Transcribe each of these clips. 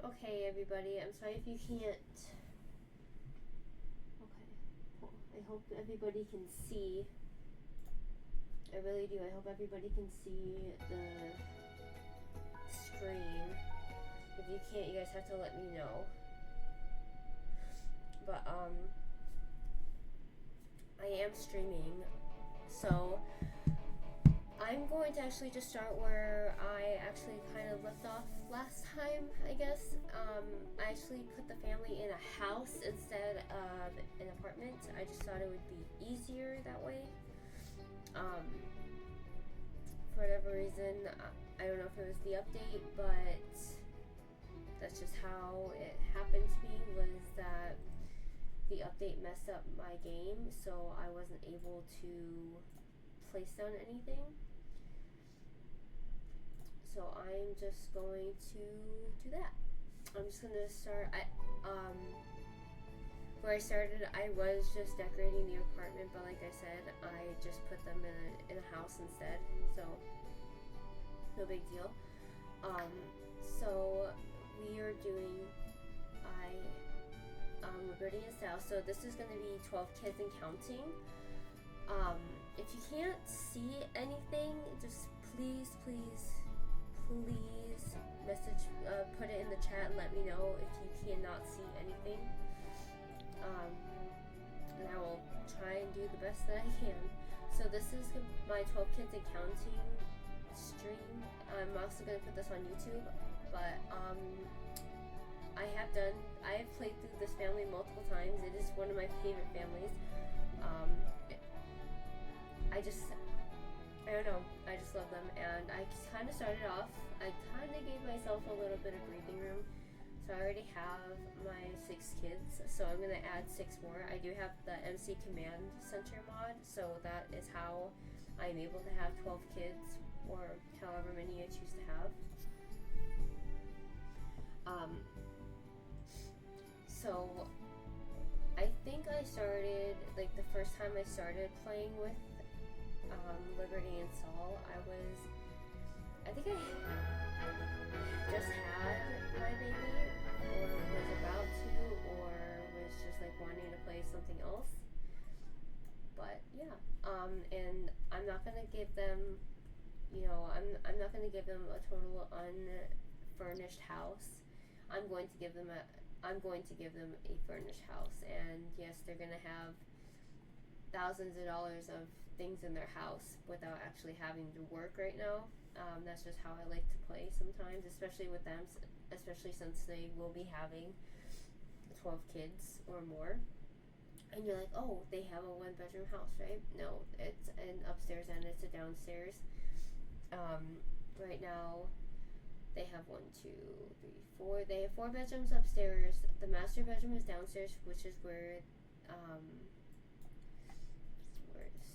Okay, everybody, I'm sorry if you can't. Okay, cool. I hope everybody can see. I really do. I hope everybody can see the screen. If you can't, you guys have to let me know. But, I am streaming, so I'm going to actually just start where I actually kind of left off last time, I guess. I actually put the family in a house instead of an apartment. I just thought it would be easier that way. For whatever reason, I don't know if it was the update, but that's just how it happened to me, was that the update messed up my game, so I wasn't able to place down anything. So I'm just going to do that. I'm just gonna start. Where I started, I was just decorating the apartment, but like I said, I just put them in a house instead. So no big deal. So we are doing Liberty and Style. So this is gonna be 12 kids and counting. If you can't see anything, just please message, put it in the chat and let me know if you cannot see anything. And I will try and do the best that I can. So this is my 12 kids and counting stream. I'm also gonna put this on YouTube, but I have played through this family multiple times. It is one of my favorite families. I don't know, I just love them, and I kind of started off, I kind of gave myself a little bit of breathing room. So I already have my 6 kids, so I'm going to add 6 more. I do have the MC Command Center mod, so that is how I'm able to have 12 kids, or however many I choose to have. So I think I started, like the first time I started playing with Liberty and Saul, I think I just had my baby, or was about to, or was just like wanting to play something else. But yeah, and I'm not gonna give them, I'm not gonna give them a total unfurnished house. I'm going to give them a furnished house, and yes, they're gonna have thousands of dollars of things in their house without actually having to work right now. That's just how I like to play sometimes, especially with them, especially since they will be having 12 kids or more. And you're like, oh, they have a 1-bedroom house, right? No, it's an upstairs and it's a downstairs. Right now, they have 1, 2, 3, 4. They have 4 bedrooms upstairs. The master bedroom is downstairs, which is where is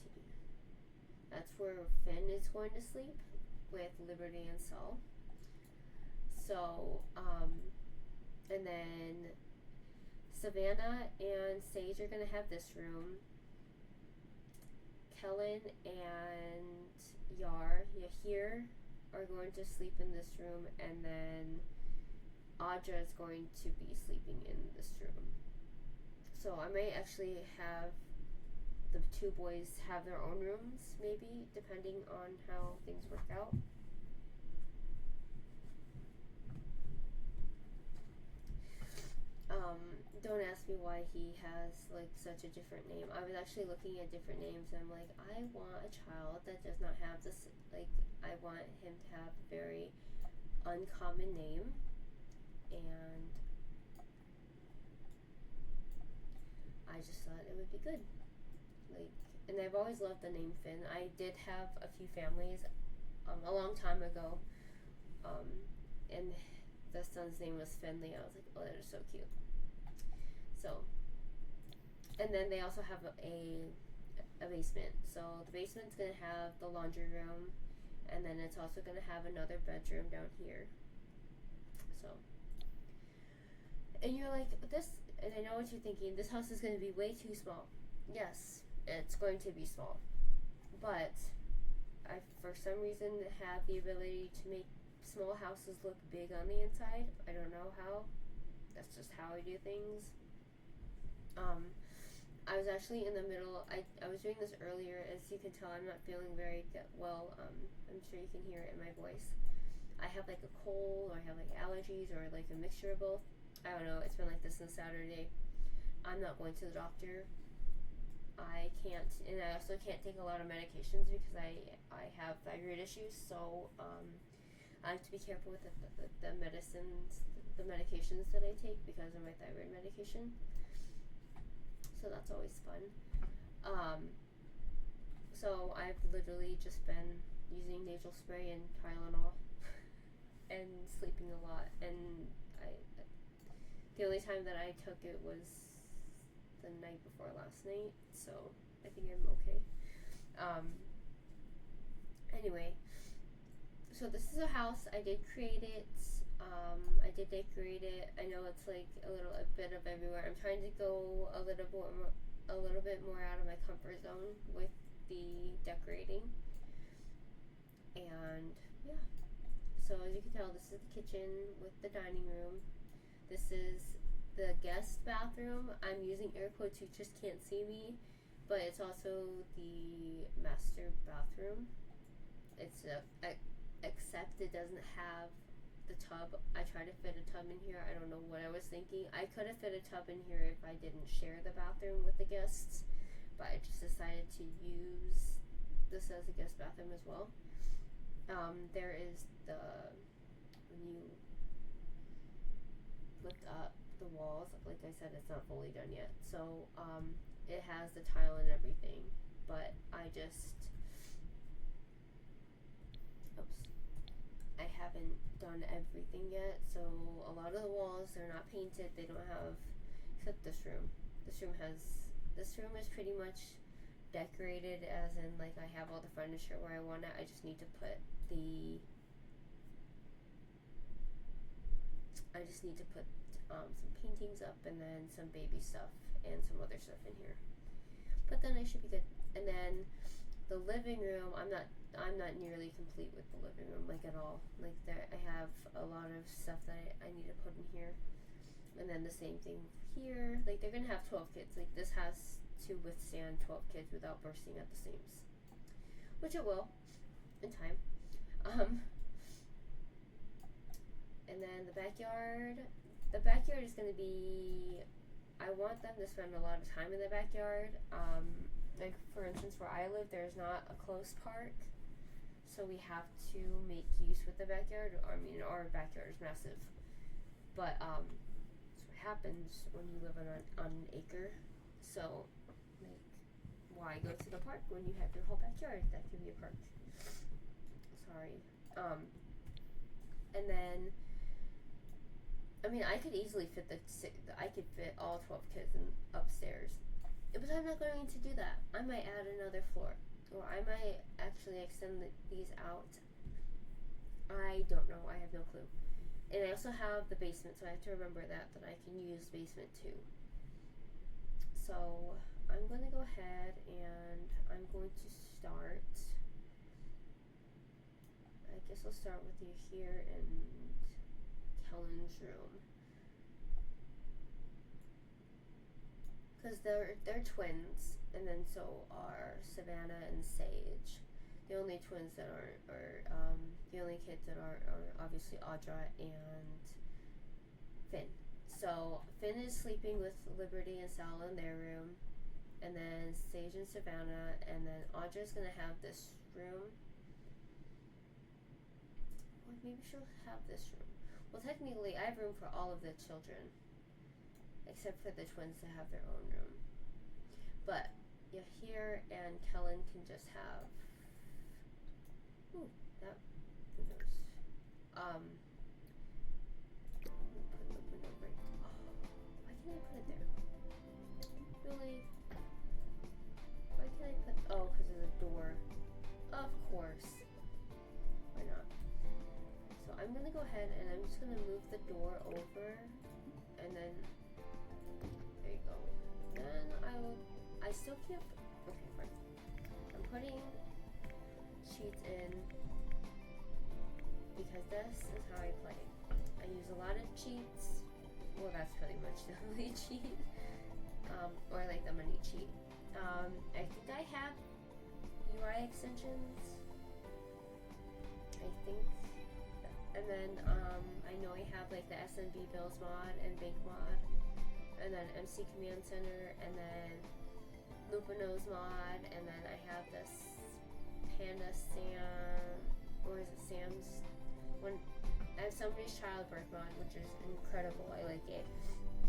he? That's where Finn is going to sleep with Liberty and Saul. So, and then Savannah and Sage are gonna have this room. Kellen and Yahir are going to sleep in this room, and then Audra is going to be sleeping in this room. So I may actually have the 2 boys have their own rooms, maybe, depending on how things work out. Don't ask me why he has like such a different name. I was actually looking at different names, and I'm like, I want a child that does not have this, like, I want him to have a very uncommon name, and I just thought it would be good. Like, and I've always loved the name Finn. I did have a few families a long time ago, and the son's name was Finley. I was like, oh, that is so cute. So, and then they also have a basement. So the basement's gonna have the laundry room, and then it's also gonna have another bedroom down here. So, and you're like, this, and I know what you're thinking, this house is gonna be way too small. Yes, it's going to be small, but I, for some reason, have the ability to make small houses look big on the inside. I don't know how. That's just how I do things. I was actually in the middle. I was doing this earlier. As you can tell, I'm not feeling very well. I'm sure you can hear it in my voice. I have like a cold, or I have like allergies, or like a mixture of both. I don't know. It's been like this since Saturday. I'm not going to the doctor. I can't, and I also can't take a lot of medications because I have thyroid issues. So I have to be careful with the medicines, the medications that I take because of my thyroid medication. So that's always fun. So I've literally just been using nasal spray and Tylenol and sleeping a lot. And the only time that I took it was the night before last night. So I think I'm okay. Anyway, so this is a house. I did create it. I did decorate it. I know it's like a bit of everywhere. I'm trying to go a little bit more out of my comfort zone with the decorating. And yeah. So as you can tell, this is the kitchen with the dining room. This is the guest bathroom. I'm using air quotes, you just can't see me, but it's also the master bathroom. It's except it doesn't have the tub. I tried to fit a tub in here. I don't know what I was thinking. I could have fit a tub in here if I didn't share the bathroom with the guests, but I just decided to use this as a guest bathroom as well. There is when you lift up the walls, like I said, it's not fully done yet. So it has the tile and everything, but I haven't done everything yet. So a lot of the walls, they're not painted. They don't have, except this room. This room is pretty much decorated, as in like I have all the furniture where I want it. I just need to put some paintings up, and then some baby stuff and some other stuff in here. But then I should be good. And then the living room, I'm not nearly complete with the living room, like at all. Like I have a lot of stuff that I need to put in here. And then the same thing here. Like they're gonna have 12 kids. Like this has to withstand 12 kids without bursting at the seams, which it will in time. And then the backyard is going to be, I want them to spend a lot of time in the backyard. Like for instance, where I live, there's not a close park, so we have to make use with the backyard. I mean, our backyard is massive, but that's what happens when you live on an acre. So like, why go to the park when you have your whole backyard that can be a park? Sorry. And then, I mean, I could easily fit all 12 kids upstairs, but I'm not going to do that. I might add another floor, or I might actually extend these out. I don't know. I have no clue. And I also have the basement, so I have to remember that I can use basement too. So I'm going to go ahead and I'm going to start. I guess I'll start with you here in Kellen's room, because they're twins, and then so are Savannah and Sage. The only twins that are the only kids that are obviously Audra and Finn. So Finn is sleeping with Liberty and Sal in their room, and then Sage and Savannah, and then Audra's gonna have this room. Or maybe she'll have this room. Well, technically, I have room for all of the children, except for the twins to have their own room. But Yahir and Kellen can just have. Ooh, that. Who knows? Put the window right. Oh, why can't I put it there? Really? Why can't I put? Oh, because of the door. Of course. Why not? So I'm gonna go ahead and I'm just gonna move the door over, and then there you go. Then I still can't. Okay, fine. I'm putting sheets in. because this is how I play. I use a lot of cheats. Well, that's pretty much the only cheat. Or like the money cheat. I think I have UI extensions. I think. And then I know I have like the SMB Bills mod and Bank mod. And then MC Command Center. And then Lupino's mod. And then I have this Panda Sam. Or is it Sam's? I have somebody's childbirth mod, which is incredible. I like it.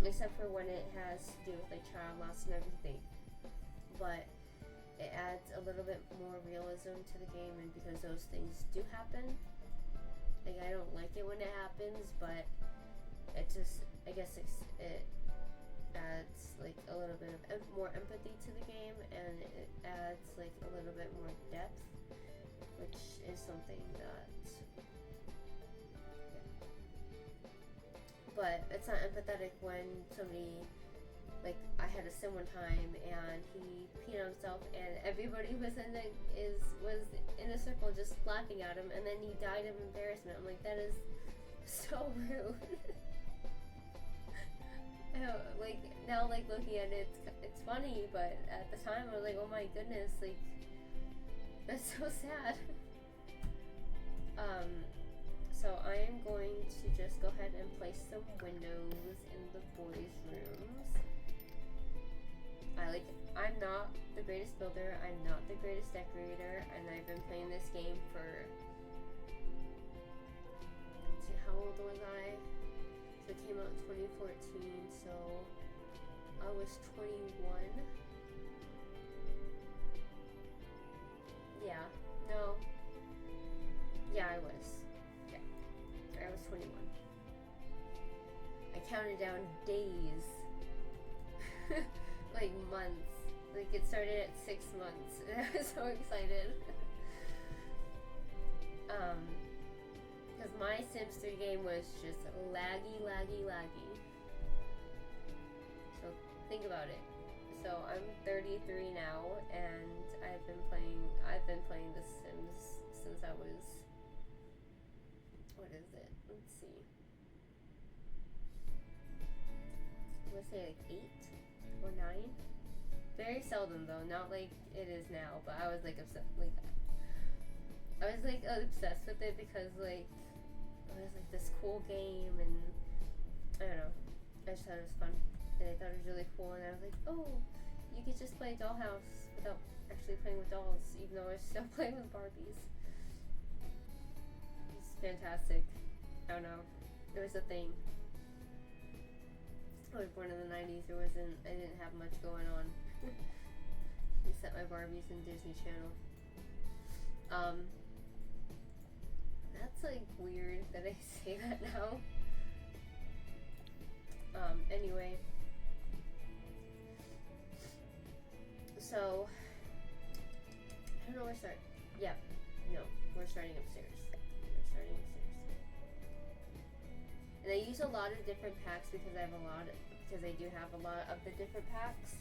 Except for when it has to do with like child loss and everything. But it adds a little bit more realism to the game, and because those things do happen, like I don't like it when it happens, but it just, I guess it adds like a little bit of more empathy to the game, and it adds like a little bit more depth, which is something that, but it's not empathetic when somebody, like I had a sim one time and he peed on himself and everybody was in a circle just laughing at him, and then he died of embarrassment. I'm like, that is so rude. Like now, like looking at it, it's funny, but at the time I was like, oh my goodness, like that's so sad. So I am going to just go ahead and place some windows in the boys' rooms. I'm not the greatest builder, I'm not the greatest decorator, and I've been playing this game for, let's see, how old was I? So it came out in 2014, so I was 21. Yeah, no. Yeah, I was. Yeah, I was 21. I counted down days. Like months. Like it started at 6 months. And I was so excited. Because my Sims 3 game was just laggy. So think about it. So I'm 33 now, and I've been playing The Sims since I was, what is it? Let's see. I would say like 8 or 9. Very seldom though, not like it is now, but I was like obsessed with it because like it was like this cool game, and I don't know, I just thought it was fun, and I thought it was really cool, and I was like, oh, you could just play Dollhouse without actually playing with dolls, even though I was still playing with Barbies. It's fantastic. I don't know, it was a thing. I was born in the 90s. I didn't have much going on. Except my Barbies and Disney Channel. That's like weird that I say that now. Anyway. So, I don't know where to start. Yeah, no, we're starting upstairs. And I use a lot of different packs because I do have a lot of the different packs.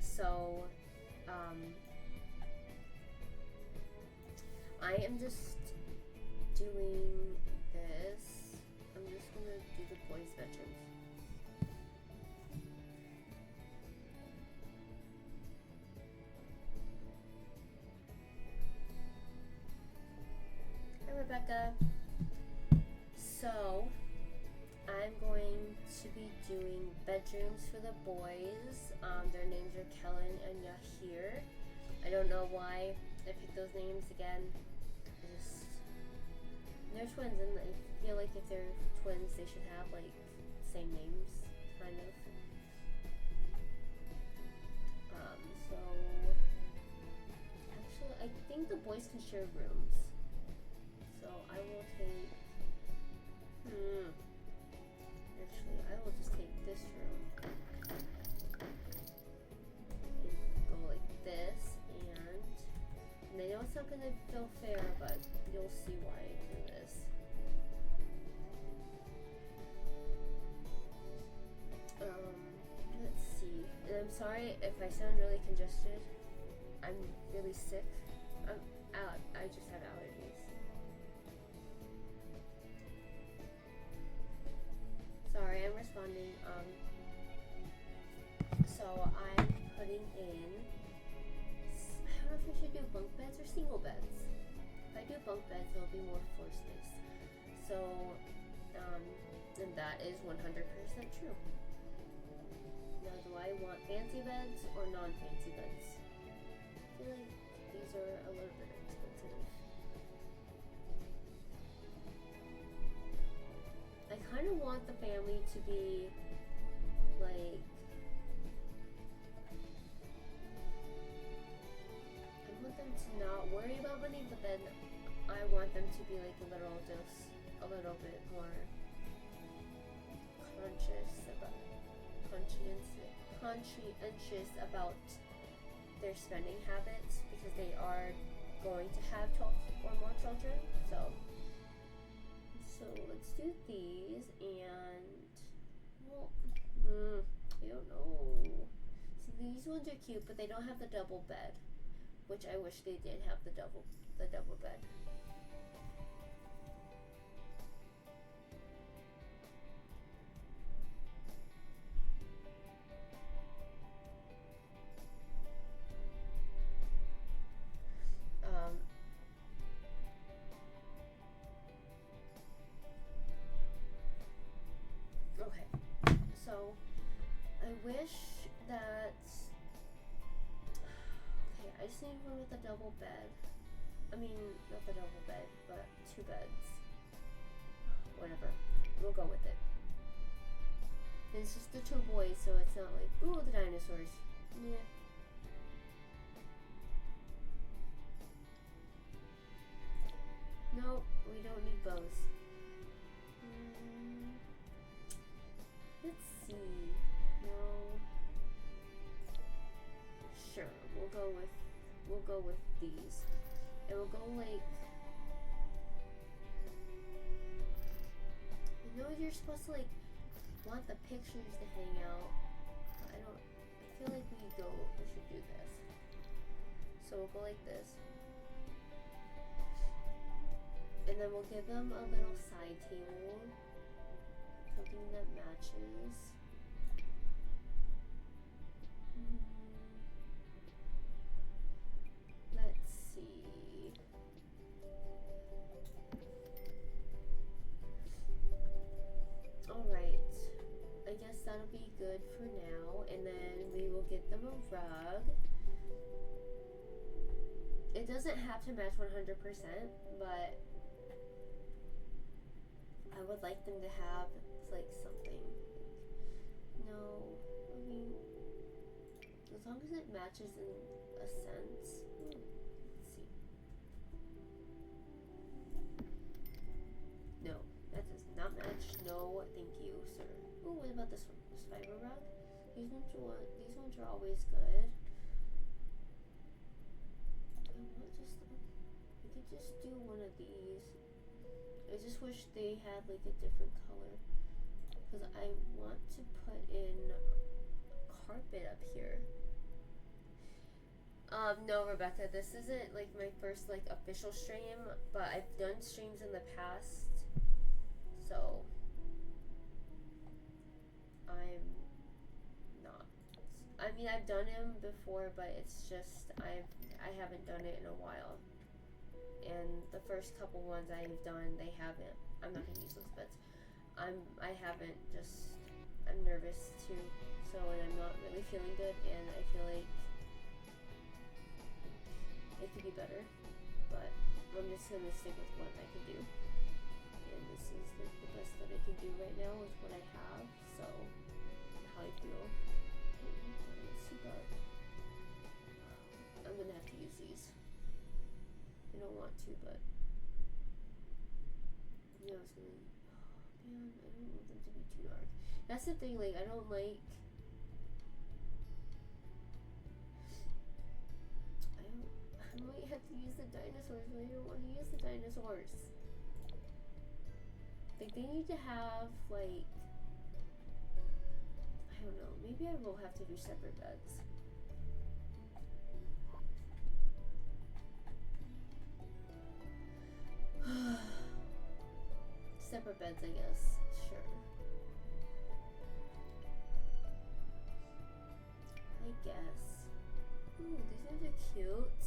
So, I am just doing this. I'm just gonna do the boys' bedrooms. Hi, Rebecca. So, I'm going to be doing bedrooms for the boys. Their names are Kellen and Yahir. I don't know why I picked those names again. They're twins, and I feel like if they're twins, they should have like same names, kind of. So actually, I think the boys can share rooms. So I will take. Actually, I will just take this room and go like this, and I know it's not gonna feel fair, but you'll see why I do this. Let's see. And I'm sorry if I sound really congested. I'm really sick. I I just have allergies. Sorry, I'm responding. So I'm putting in, I don't know if I should do bunk beds or single beds. If I do bunk beds, there'll be more floor space. So, and that is 100% true. Now, do I want fancy beds or non-fancy beds? I feel like these are a little bit expensive. I kind of want the family to be like, I want them to not worry about money, but then I want them to be like a little bit more conscientious about their spending habits, because they are going to have 12 or more children. So let's do these, and well, I don't know. See, these ones are cute, but they don't have the double bed, which I wish they did have the double bed. Okay, so I wish that. Okay, I just need one with a double bed. I mean, not the double bed, but 2 beds. Whatever. We'll go with it. And it's just the 2 boys, so it's not like, ooh, the dinosaurs. Yeah. No, we don't need bows. Let's see. No. Sure, we'll go with these. And we'll go like, I know you're supposed to like want the pictures to hang out. But I feel like we should do this. So we'll go like this. And then we'll give them a little side table. Something that matches. Let's see. Alright. I guess that'll be good for now. And then we will get them a rug. It doesn't have to match 100%, but I would like them to have like something. No, I mean, as long as it matches in a sense. Let's see. No, that does not match. No, thank you, sir. Oh, what about this one? This fiber rug? These ones are always good. We could just do one of these. I just wish they had like a different color, because I want to put in carpet up here. No, Rebecca, this isn't like my first like official stream, but I've done streams in the past, so I'm not. I mean, I've done them before, but it's just I haven't done it in a while. And the first couple ones I've done, I'm not gonna use those beds. I'm nervous too, so, and I'm not really feeling good, and I feel like it could be better, but I'm just gonna stick with what I can do. And this is the best that I can do right now with what I have, so how I feel. But I'm gonna have to use these. I don't want to, but yeah, I was gonna. Oh, man, I don't want them to be too dark. That's the thing. Like, I don't like. I might have to use the dinosaurs, but I don't want to use the dinosaurs. Like, they need to have like. I don't know. Maybe I will have to do separate beds. Separate beds, I guess. Sure. I guess. Ooh, these ones are cute.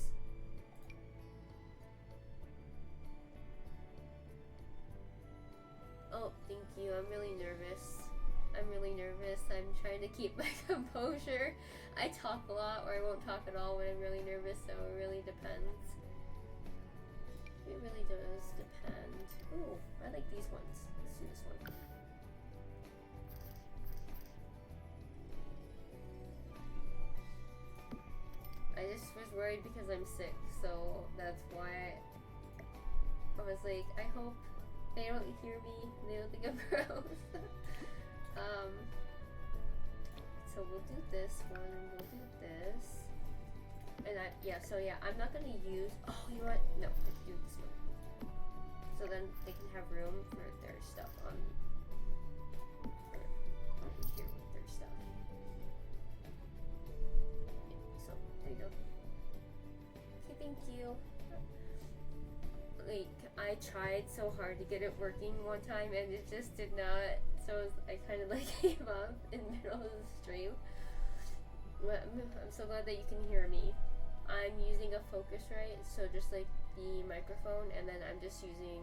Oh, thank you. I'm really nervous. I'm trying to keep my composure. I talk a lot or I won't talk at all when I'm really nervous, so it really depends. It really does depend. Ooh, I like these ones. Let's do this one. I just was worried because I'm sick, so that's why I was like, I hope they don't hear me and they don't think I'm gross. So we'll do this one and we'll do this. And I'm not gonna use, oh, you know what? No, let's do this one. So then they can have room for their stuff on here with their stuff. So there you go. Okay, thank you. Like, I tried so hard to get it working one time and it just did not, so I kind of like gave up in the middle of the stream. But I'm so glad that you can hear me. I'm using a Focusrite, so just like the microphone, and then I'm just using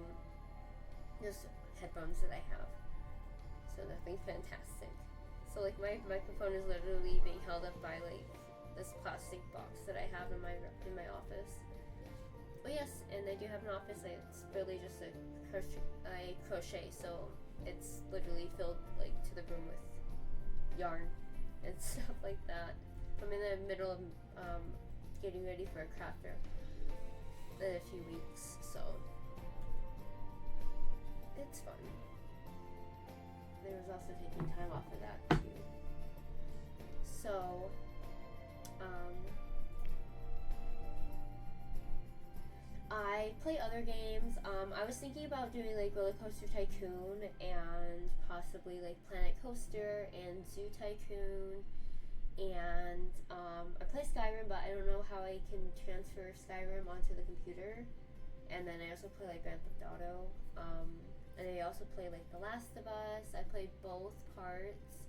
just headphones that I have. So nothing fantastic. So like my microphone is literally being held up by like this plastic box that I have in my office. Oh yes, and I do have an office. It's really just a crochet, so it's literally filled like to the brim with yarn and stuff like that. I'm in the middle of getting ready for a craft fair in a few weeks, so it's fun. There was also taking time off of that too. So, I play other games. I was thinking about doing like Roller Coaster Tycoon and possibly like Planet Coaster and Zoo Tycoon. And I play Skyrim, but I don't know how I can transfer Skyrim onto the computer. And then I also play like Grand Theft Auto. And I also play like The Last of Us. I play both parts.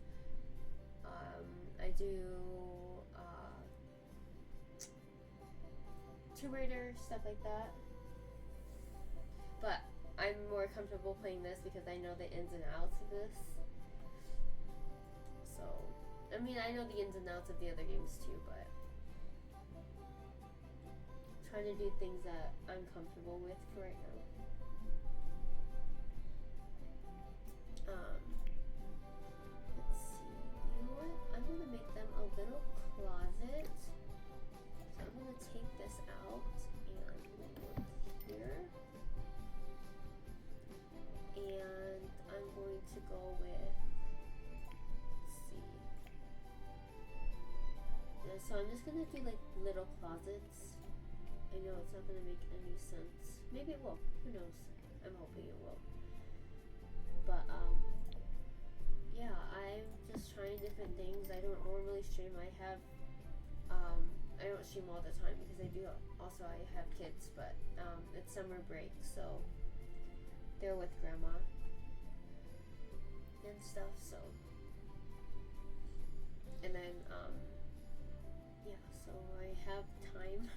I do Tomb Raider, stuff like that. But I'm more comfortable playing this because I know the ins and outs of this. So, I mean, I know the ins and outs of the other games too, but trying to do things that I'm comfortable with for right now. Let's see. You know what? I'm gonna make them a little closet. So I'm gonna take this out and look here. And I'm going to go with, let's see. Yeah, so I'm just gonna do like little closets. I know it's not gonna make any sense. Maybe it will. Who knows? I'm hoping it will. But yeah, I'm just trying different things. I don't normally stream. I don't stream all the time because I have kids, but it's summer break, so they're with grandma and stuff, so and then yeah, so I have time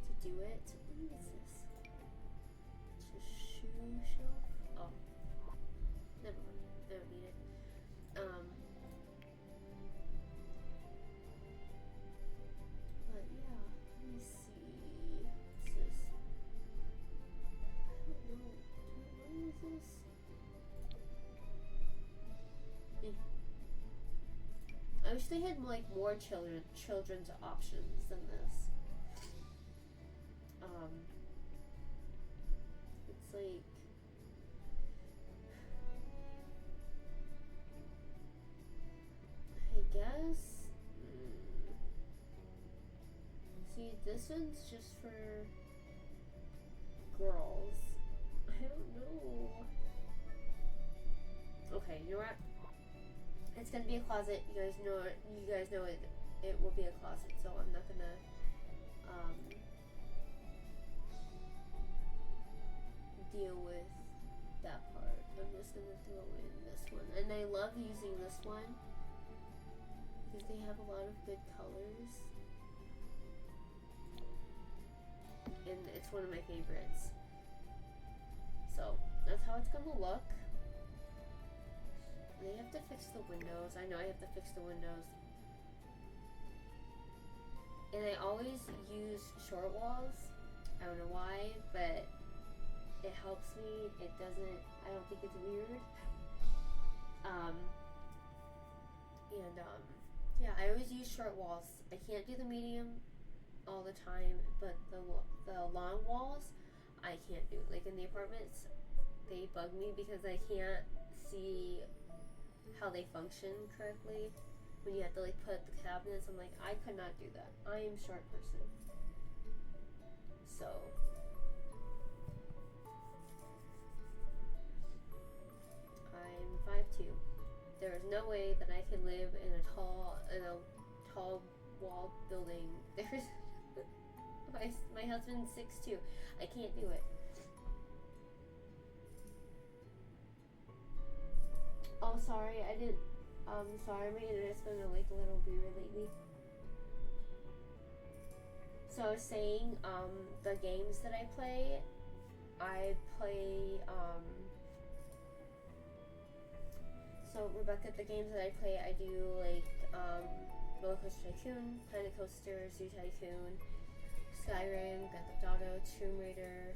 to do it. What is this? It's a shoe shelf? Oh, never mind. I don't need it. But yeah, let me see. What's this? I don't know. What is this? I wish they had like more children's options than this. It's like I guess. See, this one's just for girls. I don't know. Okay, you know what? It's gonna be a closet. You guys know it. It will be a closet, so I'm not gonna deal with that part. I'm just gonna throw in this one. And I love using this one because they have a lot of good colors. And it's one of my favorites. So that's how it's gonna look. And I have to fix the windows. I know I have to fix the windows. And I always use short walls. I don't know why, but it helps me. It doesn't, I don't think it's weird. Yeah, I always use short walls. I can't do the medium all the time, but the long walls, I can't do. Like in the apartments, they bug me because I can't see how they function correctly. When you have to like put the cabinets, I'm like, I could not do that. I am a short person. So I'm 5'2". There is no way that I can live in a tall walled building. There's my husband's 6'2". I can't do it. Oh, sorry, I didn't. Sorry, my internet's been like a little weird lately. So I was saying, the games that I play, so Rebecca, the games that I play, I do like, Roller Coaster Tycoon, Planet Coaster, Zoo Tycoon, Skyrim, Grand Theft Auto, Tomb Raider,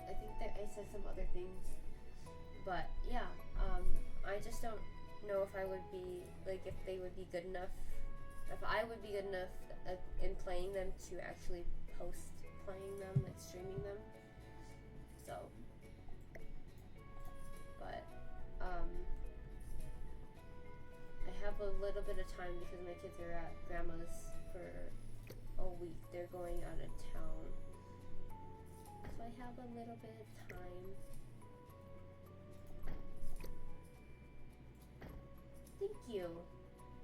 I think that I said some other things, but yeah, I just don't know if I would be, like, if they would be good enough, if I would be good enough in playing them to actually post playing them, like streaming them, so, but, I have a little bit of time because my kids are at grandma's for a week. They're going out of town. So I have a little bit of time. Thank you.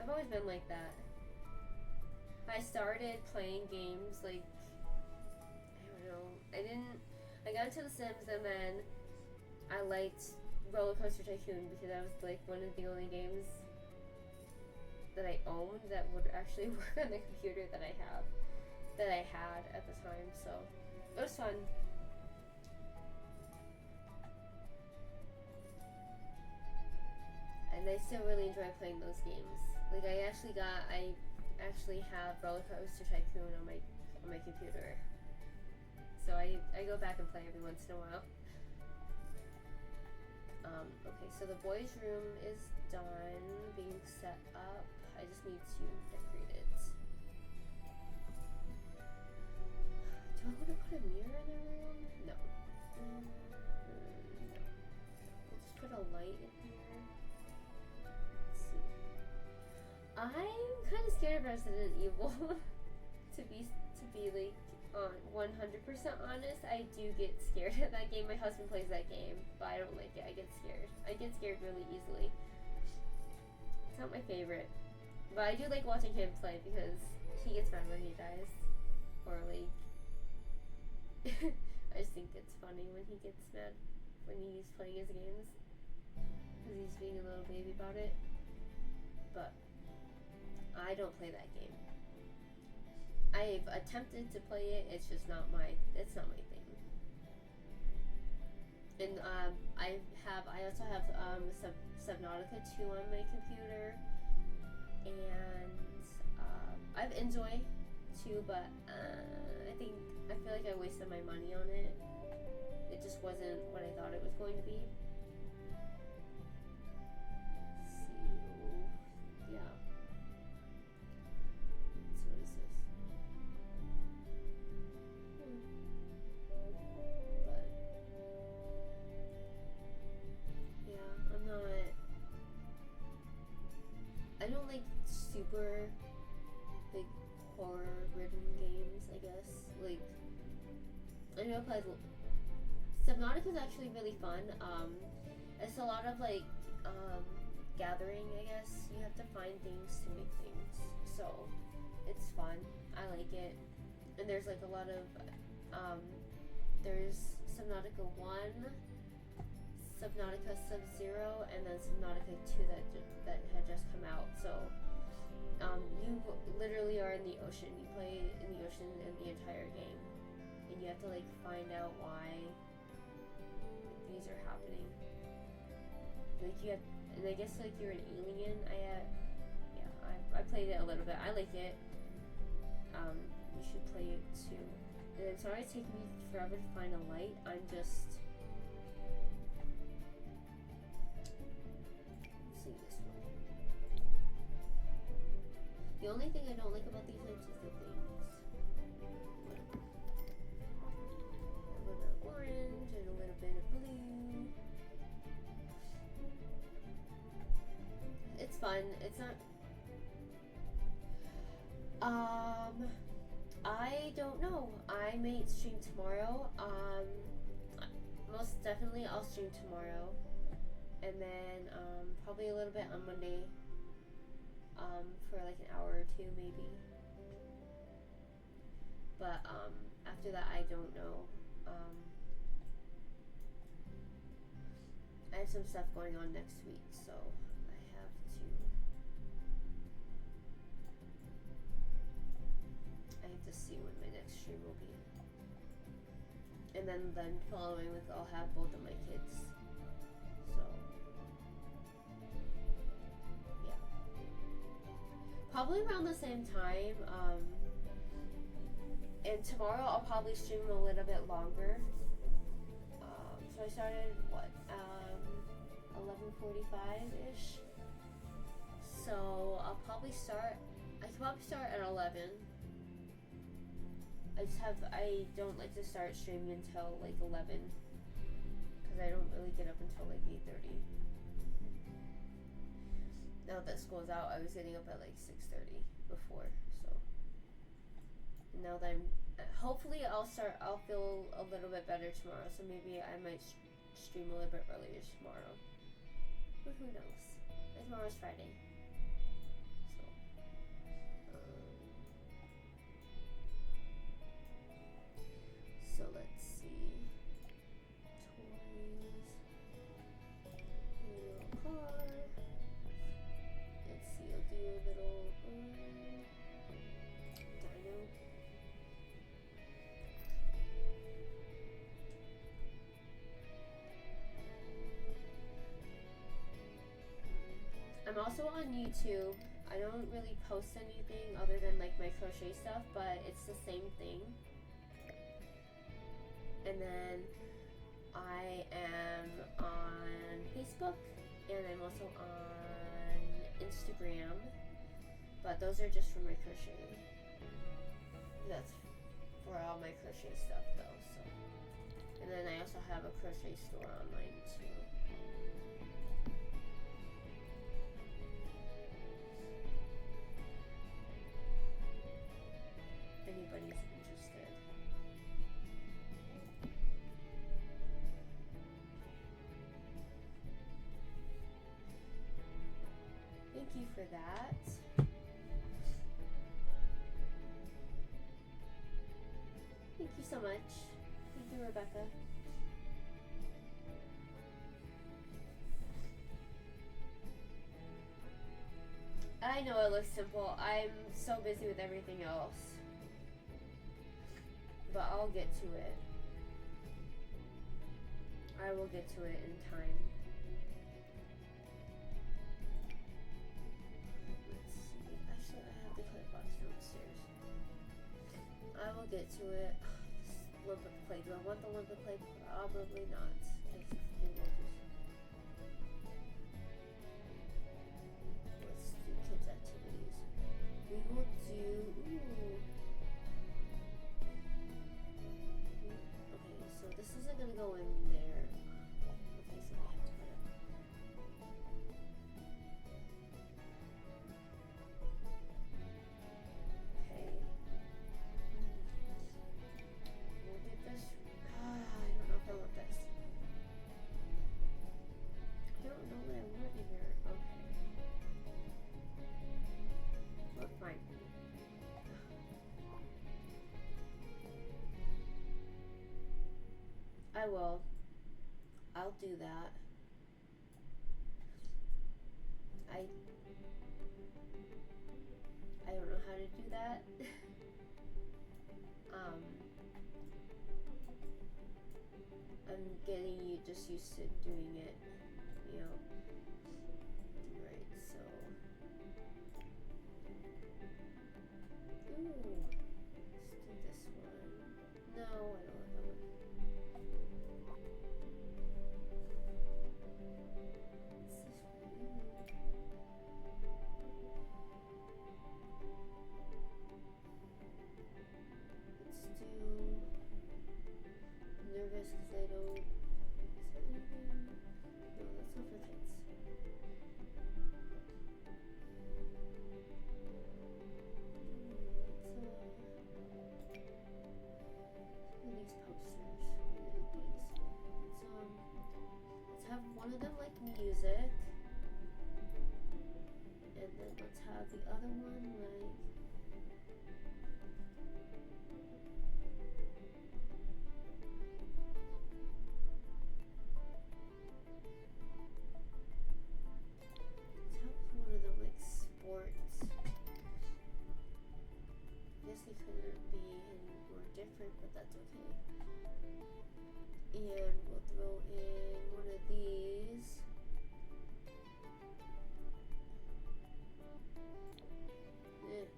I've always been like that. I started playing games like, I don't know, I got into The Sims and then I liked Roller Coaster Tycoon because that was like one of the only games that I owned that would actually work on the computer that I had at the time, so it was fun. And I still really enjoy playing those games. Like I actually have Roller Coaster Tycoon on my computer. So I go back and play every once in a while. Okay, so the boys' room is done being set up. I just need to decorate it. Do I want to put a mirror in their room? No. No. Let's put a light in here. Let's see. I'm kind of scared of Resident Evil. to be like 100% honest, I do get scared of that game. My husband plays that game, but I don't like it. I get scared. I get scared really easily. It's not my favorite. But I do like watching him play because he gets mad when he dies. Or like, I just think it's funny when he gets mad when he's playing his games. Because he's being a little baby about it. But I don't play that game. I've attempted to play it, it's just not my thing. And I also have Subnautica 2 on my computer, and I've enjoyed 2, but I feel like I wasted my money on it. It just wasn't what I thought it was going to be. So yeah. I don't like super, like, horror-ridden games, I guess. Like, I know I played... Subnautica is actually really fun. It's a lot of, like, gathering, I guess. You have to find things to make things. So, it's fun. I like it. And there's, like, a lot of, There's Subnautica 1, Subnautica Sub-Zero, and then Subnautica 2 that had just come out. So you literally are in the ocean. You play in the ocean in the entire game, and you have to like find out why these are happening. Like you have, and I guess like you're an alien. I played it a little bit. I like it. You should play it too. And I'm sorry it's taking me forever to find a light. I'm just. Let's see this one. The only thing I don't like about these lights is the things. A little bit of orange and a little bit of blue. It's fun. It's not. I don't know. I may stream tomorrow. Most definitely I'll stream tomorrow. And then, probably a little bit on Monday. For like an hour or two maybe. But, after that I don't know. I have some stuff going on next week, so I have to see when my next stream will be. And then following week I'll have both of my kids. So yeah. Probably around the same time. And tomorrow I'll probably stream a little bit longer. So I started 11:45-ish. So I can probably start at 11. I don't like to start streaming until like 11 because I don't really get up until like 8:30. Now that school's out, I was getting up at like 6:30 before, so now that hopefully I'll feel a little bit better tomorrow, so maybe I might stream a little bit earlier tomorrow. But who knows? And tomorrow's Friday. So let's see. Toys. Little car. Let's see, I'll do a little dino. I'm also on YouTube. I don't really post anything other than like my crochet stuff, but it's the same thing. And then I am on Facebook, and I'm also on Instagram, but those are just for my crochet. That's for all my crochet stuff though, so. And then I also have a crochet store online too. If anybody's interested. Thank you for that. Thank you so much. Thank you, Rebecca. I know it looks simple. I'm so busy with everything else. But I'll get to it. I will get to it in time. Let's see. Actually, I have the clay box downstairs. I will get to it. This lump of clay. Do I want the lump of clay? Probably not. Let's do kids' activities. We will do. Ooh. Okay, so this isn't gonna go in there. Okay, so we have to put it. Okay. We'll get this. I don't know if I want this. I don't know what I want in here. Okay. Well, fine. I will. I'll do that. I don't know how to do that. I'm getting just used to doing it, you know. Right, so. Ooh. Let's do this one. No, I don't want that one. What's this one? Let's do nervous because I don't. Is there anything? No, that's not for kids. These posters. Let's have one of them like music, and then let's have the other one like. Let's have one of them like sports. I guess they couldn't be any more different, but that's okay. And we'll throw in one of these. No, it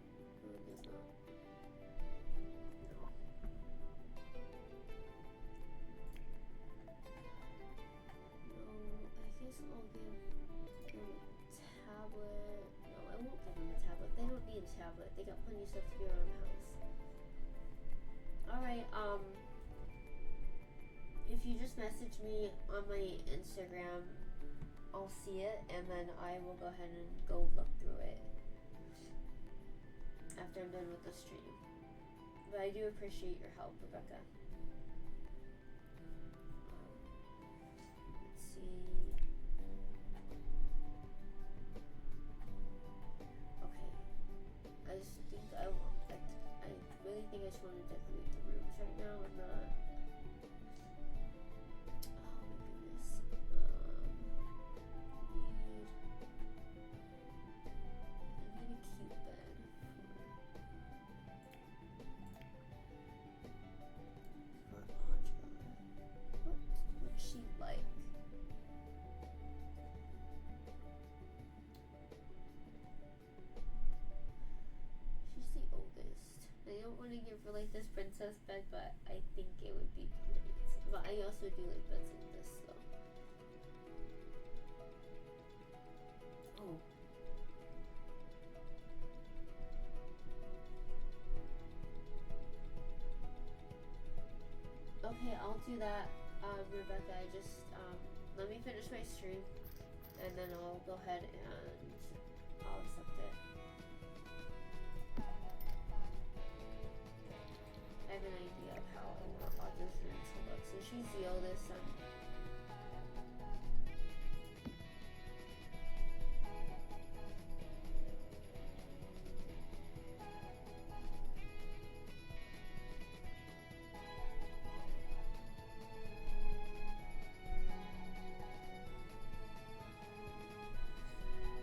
does not. No. No, I guess I'll give them a tablet. No, I won't give them a tablet. They don't need a tablet. They got plenty of stuff to do around the house. Alright, if you just message me on my Instagram, I'll see it, and then I will go ahead and go look through it after I'm done with the stream. But I do appreciate your help, Rebecca. Let's see. Okay. I just think I really think I just want to decorate the rooms right now. I'm not. Oh my goodness. I need a cute bed for Audra. What would she like? She's the oldest. I don't want to give her like this princess bed, but I think it would be great. But I also do like beds like this though. Oh. Okay, I'll do that, Rebecca. I just let me finish my stream, and then I'll go ahead and I'll accept it. I have an idea of how I want Audra's room to look. So she's the oldest son.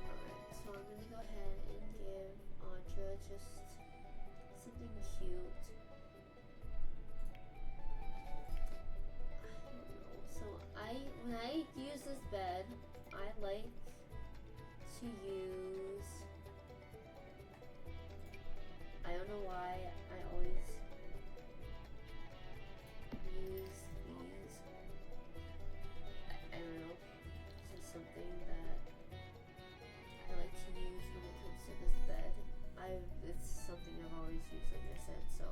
Alright, so I'm gonna go ahead and give Audra just something cute. So when I use this bed, I like to use, I don't know why, I always use these, I don't know, this is something that I like to use when it comes to this bed. It's something I've always used, like I said, so,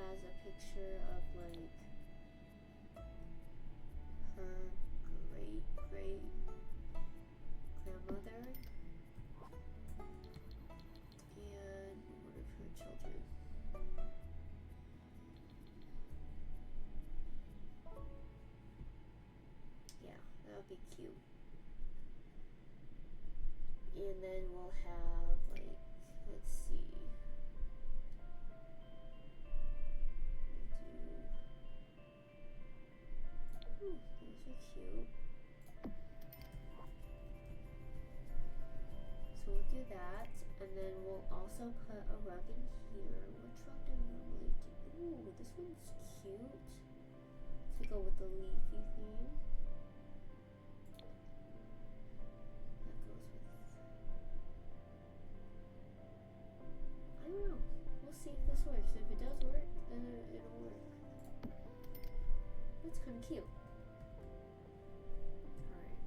has a picture of like her great grandmother and one of her children. Yeah, that would be cute. And then we'll have like, let's see. Ooh, those are cute. So we'll do that, and then we'll also put a rug in here. Which rug do we normally do? Ooh, this one's cute. To go with the leafy theme. That goes with. I don't know. We'll see if this works. If it does work, then it'll work. That's kind of cute. Alright.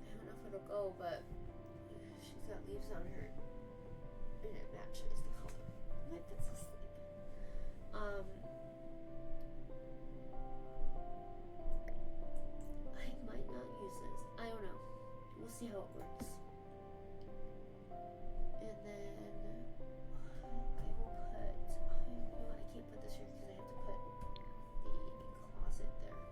I don't know if it'll go, but she's got leaves on her. And it matches the color. My pet's asleep. I might not use this. I don't know. We'll see how it works. And then I will put, you know what, I can't put this here because I have to put the closet there.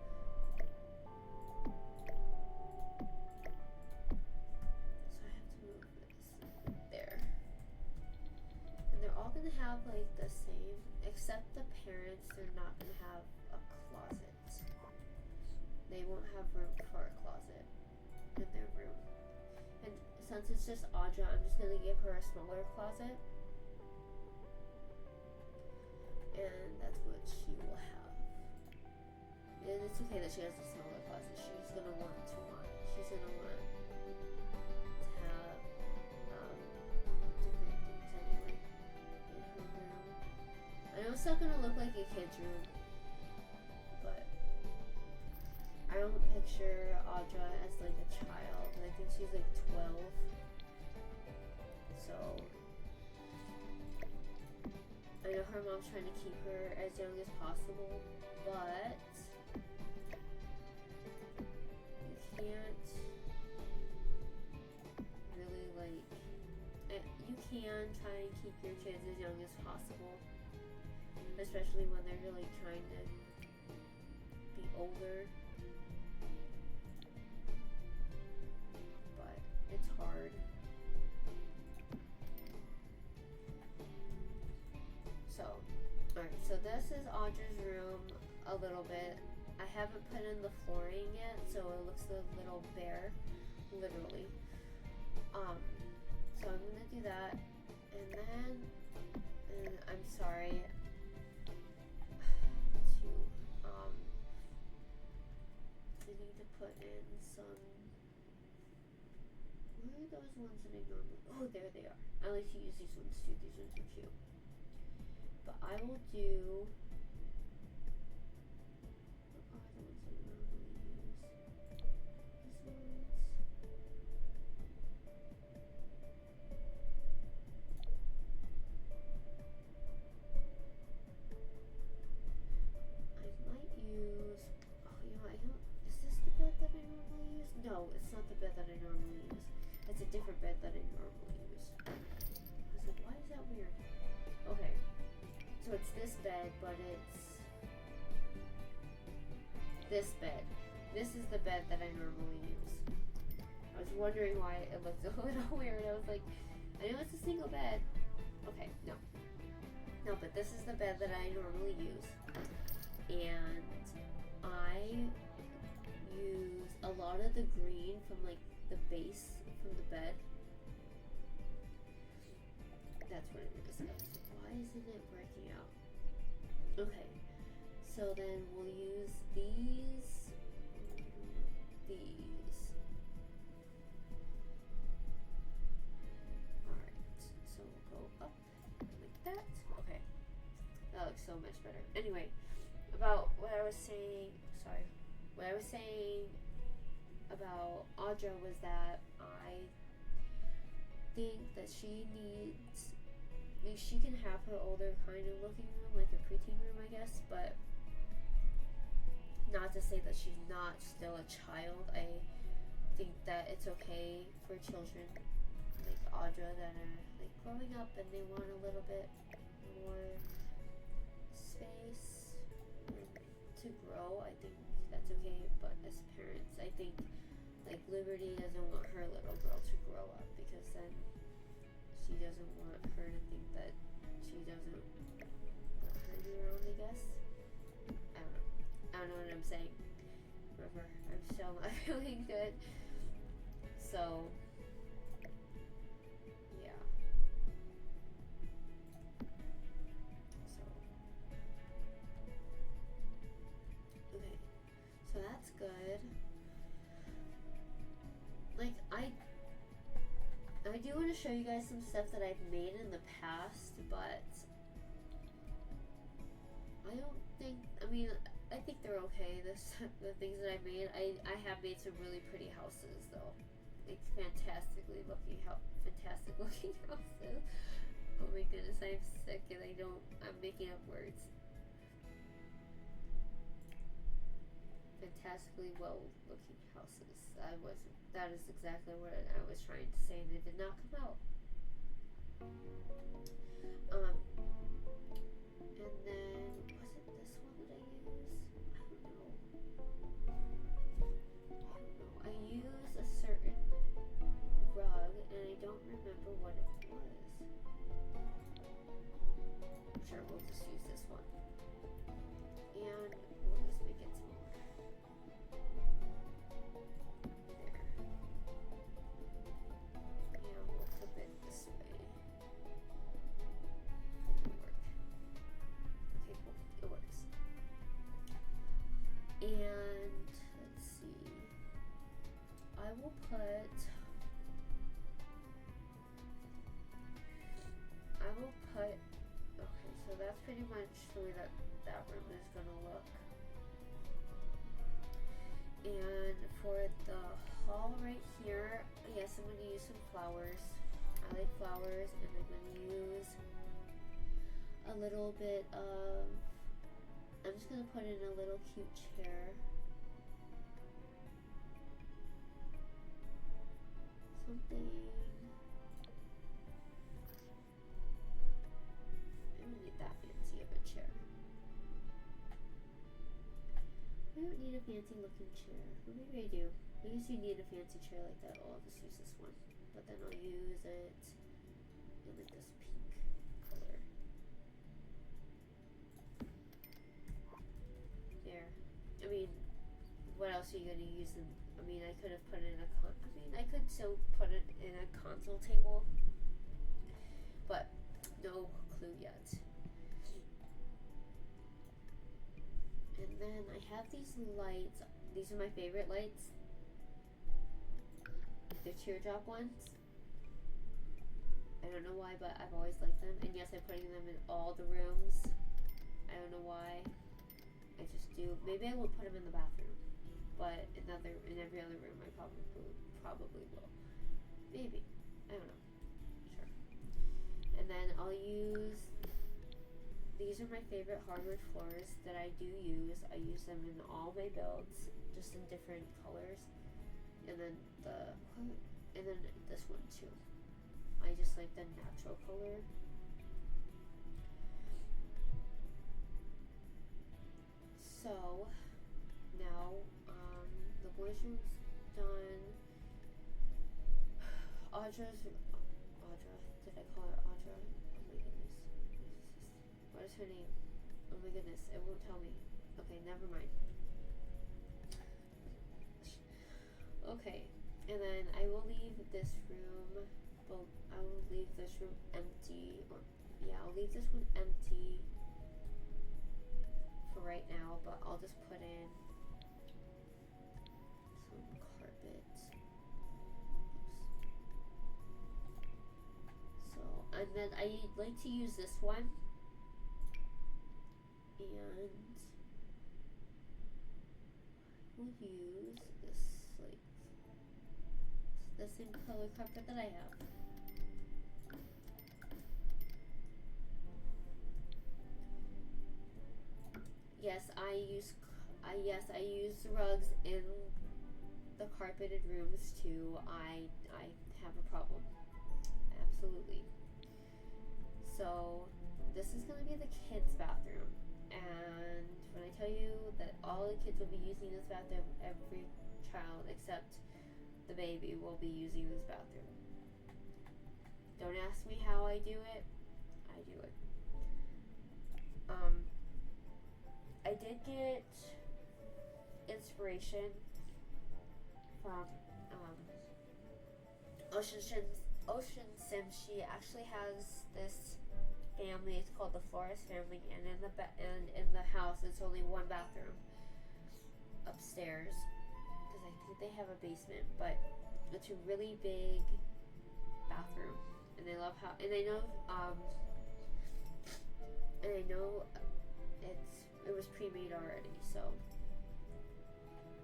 So I have to move this there. And they're all gonna have like the same, except the parents, they're not gonna have a closet. They won't have room for a closet in their room. And since it's just Audra, I'm just gonna give her a smaller closet. And that's what she will have. And it's okay that she has a smaller closet. She's gonna want to have different things anyway in her room. I know it's not gonna look like a kid's room, but I don't picture Audra as like a child. I think she's like 12. So I know her mom's trying to keep her as young as possible, but you can't really like, you can try and keep your kids as young as possible, especially when they're really trying to be older. But it's hard. So, alright, so this is Audra's room a little bit. I haven't put in the flooring yet, so it looks a little bare, literally. So I'm gonna do that, and then, I'm sorry, I need to put in some, where are those ones that I normally, oh, there they are. I like to use these ones too, these ones are cute. But I will do, what are the ones I normally use? These ones. I might use, oh, you know, I don't, is this the bed that I normally use? No, it's not the bed that I normally use. It's a different bed that I normally use. I was like, why is that weird? Okay. So it's this bed, but it's this bed. This is the bed that I normally use. I was wondering why it looked a little weird. I was like, I know it's a single bed. Okay, no. No, but this is the bed that I normally use. And I use a lot of the green from like the base from the bed. That's what it is. Why isn't it working out? Okay, so then we'll use these. Alright, so we'll go up like that. Okay, that looks so much better. Anyway, about what I was saying, about Audra was that I think that she needs like she can have her older kind of looking room, like a preteen room, I guess, but not to say that she's not still a child. I think that it's okay for children like Audra that are like growing up and they want a little bit more space to grow. I think that's okay, but as parents, I think like Liberty doesn't want her little girl to grow up because then she doesn't want her to think that she doesn't want her to be around, I guess. I don't know what I'm saying. Remember, I'm still not feeling good. So, yeah. So, okay. So that's good. Like, I do want to show you guys some stuff that I've made in the past, but I don't think, I mean, I think they're okay, the things that I've made. I have made some really pretty houses, though. Like, fantastic looking houses. Oh my goodness, I'm sick and I'm making up words. Fantastically well looking houses. That is exactly what I was trying to say, and it did not come out. And then, was it this one that I used? I don't know. I used a certain rug, and I don't remember what it was. Sure, we'll just use this one. And we'll just make it smaller. There. And we'll flip it this way. It'll work. Okay, cool. It works. And let's see. I will put. Okay, so that's pretty much the way that room is gonna look. And for the hall right here, yes, I'm gonna use some flowers. I like flowers, and I'm gonna use a little bit of. I'm just gonna put in a little cute chair. Something. I don't need that fancy of a chair. I don't need a fancy looking chair. Or maybe I do. I guess you need a fancy chair like that. Oh, I'll just use this one. But then I'll use it in like this pink color. There. I mean, what else are you gonna use them? I mean, I could have put it in I could still put it in a console table, but no clue yet. And then I have these lights. These are my favorite lights. The teardrop ones. I don't know why, but I've always liked them. And yes, I'm putting them in all the rooms. I don't know why. I just do. Maybe I won't put them in the bathroom, but in every other room I probably will. Maybe. I don't know. Sure. And then I'll use. These are my favorite hardwood floors that I do use. I use them in all my builds, just in different colors. And then this one too. I just like the natural color. So now the boys' room's done. Audra. Did I call her Audra? Oh my goodness. What is her name? Oh my goodness, it won't tell me. Okay, never mind. Okay, and then I will leave this room. Well, I will leave this room empty. I'll leave this one empty for right now. But I'll just put in some carpet. So, and then I like to use this one. And we'll use this, like, the same color carpet that I have. yes, I use rugs in the carpeted rooms too. I have a problem. Absolutely. So this is gonna be the kids' bathroom, and when I tell you that all the kids will be using this bathroom, every child except the baby will be using this bathroom. Don't ask me how I do it. I do it. I did get inspiration from Ocean Sim. She actually has this family. It's called the Flores family, and in the house, it's only one bathroom upstairs because I think they have a basement, but it's a really big bathroom, and they love how. And I know it was pre-made already, so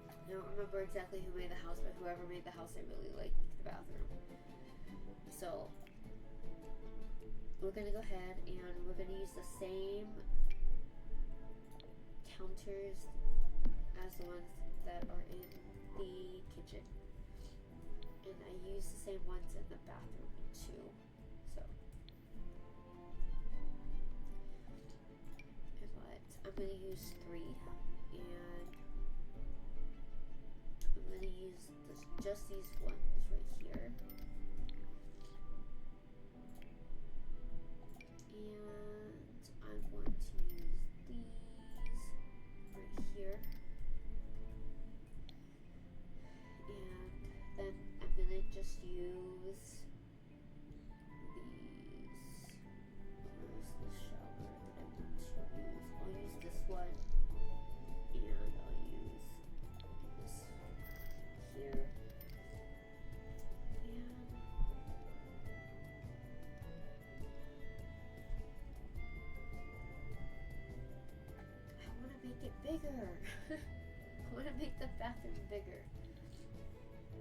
I don't remember exactly who made the house, but whoever made the house, I really liked the bathroom. So we're gonna go ahead and we're gonna use the same counters as the ones that are in the kitchen, and I use the same ones in the bathroom too. So I'm going to use 3, and I'm going to use just these ones right here, and I'm going to use these right here, and then I'm going to just use this one, and I'll use this here, and I want to make it bigger. I want to make the bathroom bigger. I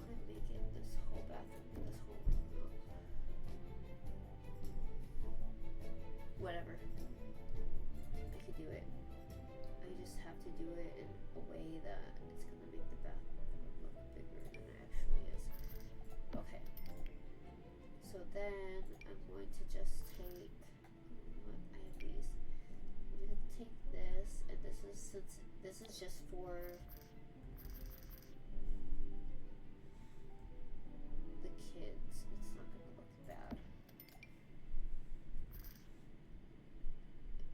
want to make it this whole bathroom, this whole room. Whatever. I could do it. I just have to do it in a way that it's gonna make the bathroom look bigger than it actually is. Okay. So then I'm going to just take I have these. I'm gonna take this, and this is just for the kids. It's not gonna look bad.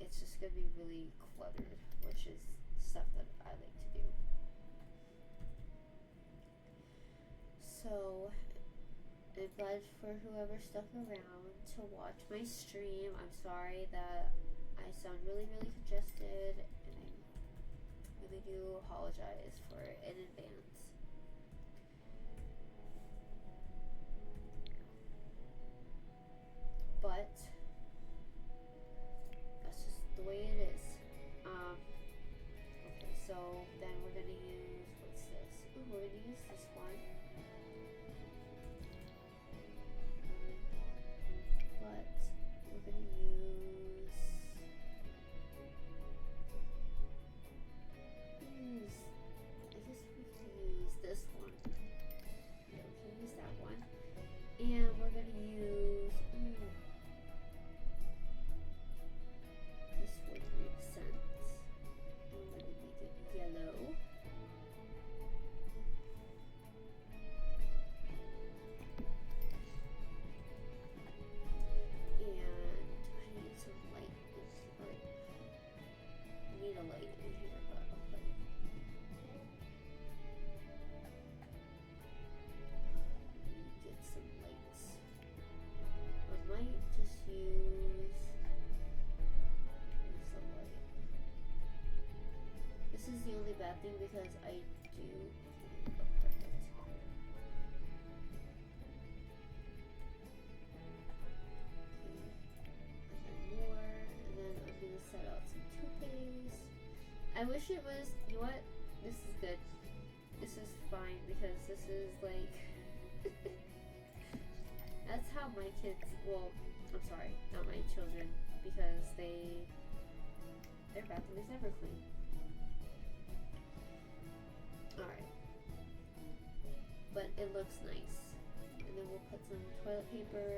It's just gonna be really cluttered, which is stuff that I like to do. So I'm glad for whoever stuck around to watch my stream. I'm sorry that I sound really, really congested, and I really do apologize for it in advance. But the way it is. Okay, so then we're gonna use, what's this? Ooh, we're gonna use this one. But we're gonna use I guess we can use this one. Yeah, we can use that one. And we're gonna use this would make sense. I'm gonna make it yellow. And I need some light. I need a light in here, but okay. Get some lights. I might just use a light. This is the only bad thing because I do. Oh, perfect. More, and then I'm gonna set out some toothpaste. I wish it was, you know what? This is good. This is fine because this is like, that's how my kids, well, I'm sorry, not my children because their bathroom is never clean. Alright. But it looks nice. And then we'll put some toilet paper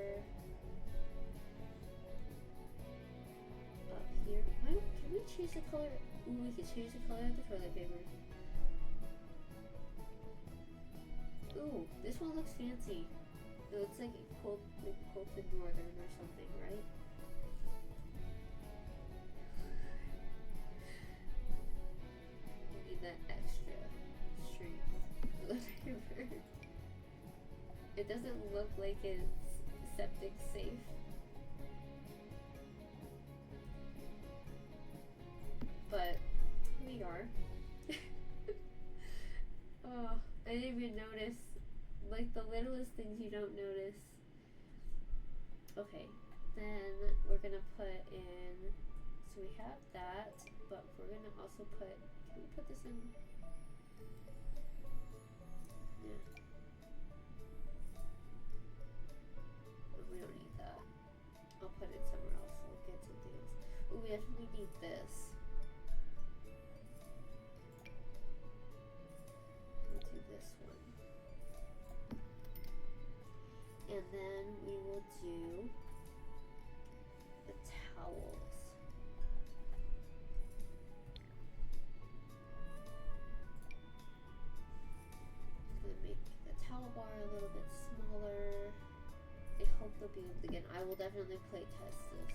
up here. Can we change the color? Ooh, we can change the color of the toilet paper. Ooh, this one looks fancy. It looks like quilted northern or something, right? I need that extra strength. It doesn't look like it's septic safe. But we are. Oh, I didn't even notice. Like the littlest things you don't notice. Okay, then we're gonna put in, so we have that, but we're gonna also put, can we put this in? Yeah. Oh, we don't need that. I'll put it somewhere else. We'll get something else. Oh, we actually need this. We'll do this one. And then we will do the towels. I'm gonna make the towel bar a little bit smaller. I hope they'll be able to get. I will definitely play test this.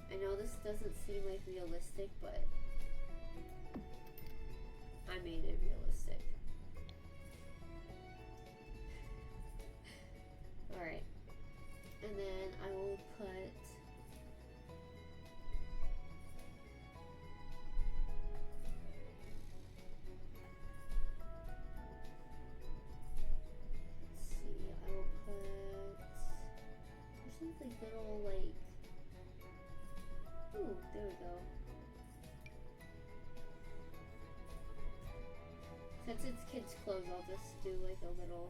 I know this doesn't seem like realistic, but I made it realistic. Alright. And then I will put there's something little like, ooh, there we go. Since it's kids' clothes, I'll just do like a little.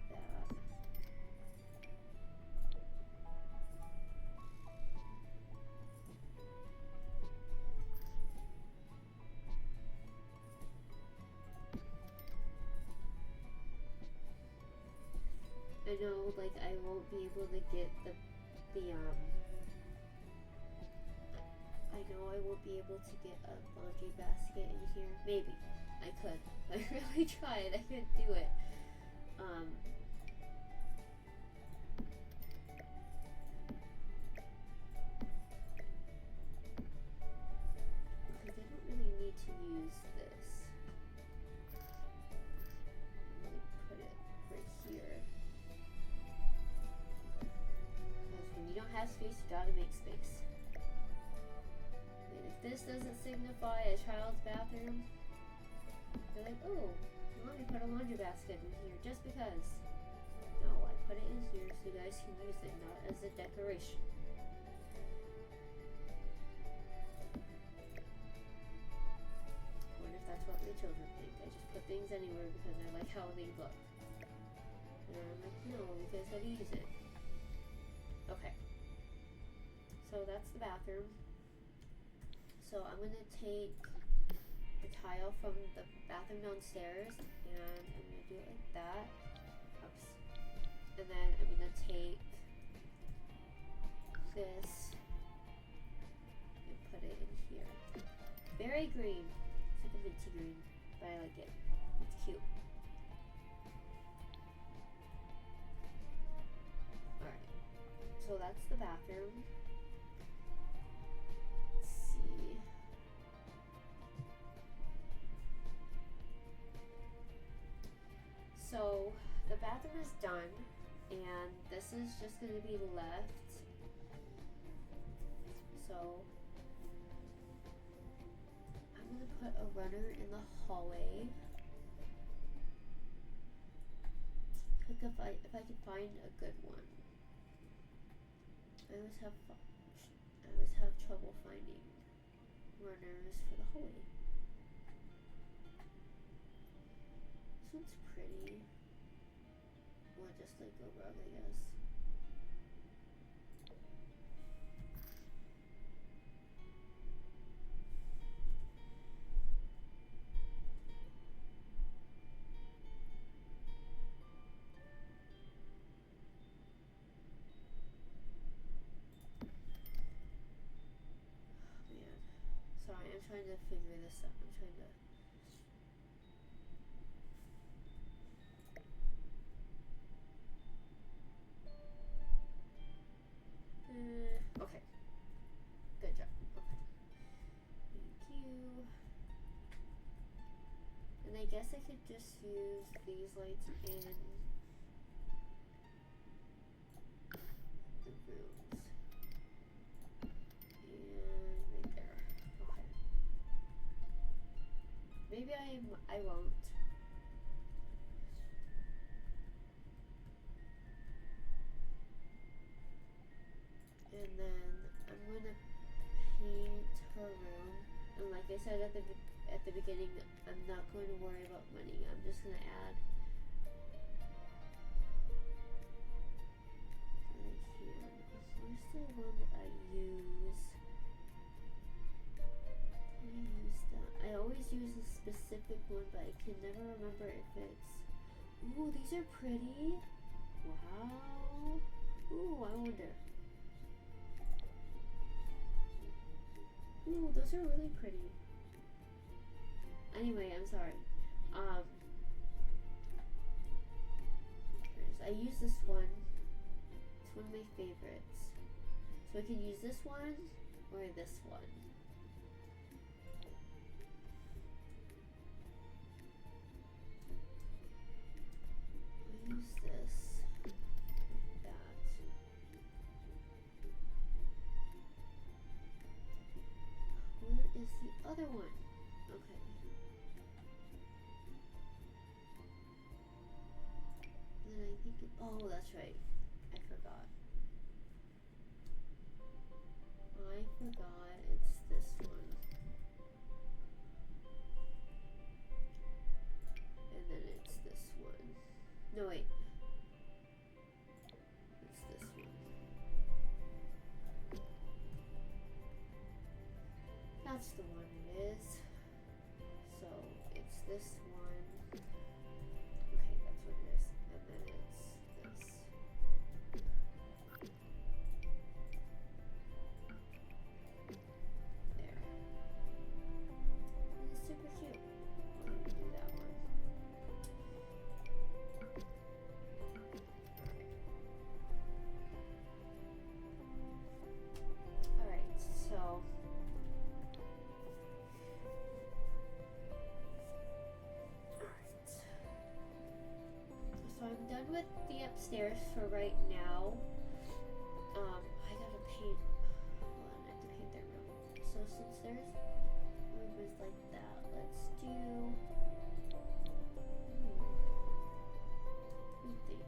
That. I know, like, I won't be able to get I know I won't be able to get a laundry basket in here. Maybe. I could. I really tried. I couldn't do it. Because I don't really need to use this. I'm gonna put it right here. Because when you don't have space, you gotta make space. And if this doesn't signify a child's bathroom, they're like, oh, let me put a laundry basket in here just because. No, I put it in here so you guys can use it, not as a decoration. I wonder if that's what my children think. I just put things anywhere because I like how they look. And I'm like, no, you guys gotta use it. Okay. So that's the bathroom. So I'm gonna take the tile from the bathroom downstairs and I'm gonna do it like that. Oops. And then I'm gonna take this and put it in here. Very green. It's like a minty green, but I like it. It's cute. Alright. So that's the bathroom. Let's see. So the bathroom is done, and this is just going to be left. So I'm going to put a runner in the hallway. Like if I can find a good one. I always have trouble finding runners for the hallway. This one's pretty. Or just like a rug, I guess. Sorry, I'm trying to figure this out. I'm trying to... okay. Good job. Okay. Thank you. And I guess I could just use these lights in the rooms. And right there. Okay. Maybe I won't. And then I'm gonna paint her room. And like I said at the beginning, I'm not going to worry about money. I'm just gonna add. Where's the one that I use? I always use a specific one, but I can never remember if it's... Ooh, these are pretty. Wow. Ooh, I wonder. Ooh, those are really pretty. Anyway, I'm sorry. I use this one. It's one of my favorites. So I can use this one or this one. I'll use this. Like that. Where is the other one? Okay. And then I think oh, that's right. I forgot. It's this one. And then it's this one. No, wait. It's this one. That's the one it is. So it's this one. Okay, that's what it is. And then it's this. There. It's super cute. I'm gonna do that one. Alright, so I'm done with the upstairs for right now. I gotta paint. Hold on, I have to paint their room. So since their room is like that, let's do. What do you think?